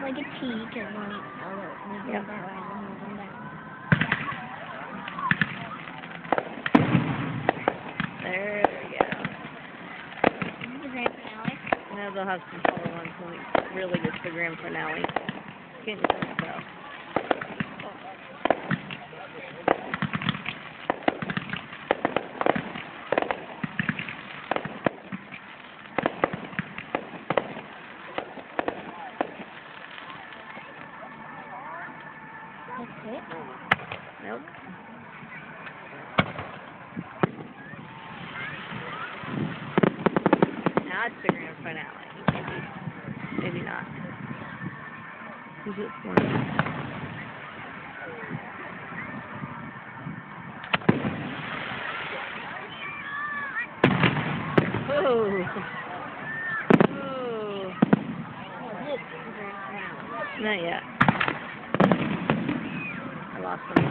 like a T, because when we go that way, we'll move them down. There we go. This is the grand finale. Now they'll have some color ones when it really gets the grand finale. Can't you think so? That's it. Nope. Now it's the grand finale. Maybe not. Is it one? Oh. Oh. This is the grand finale. Not yet. I lost them.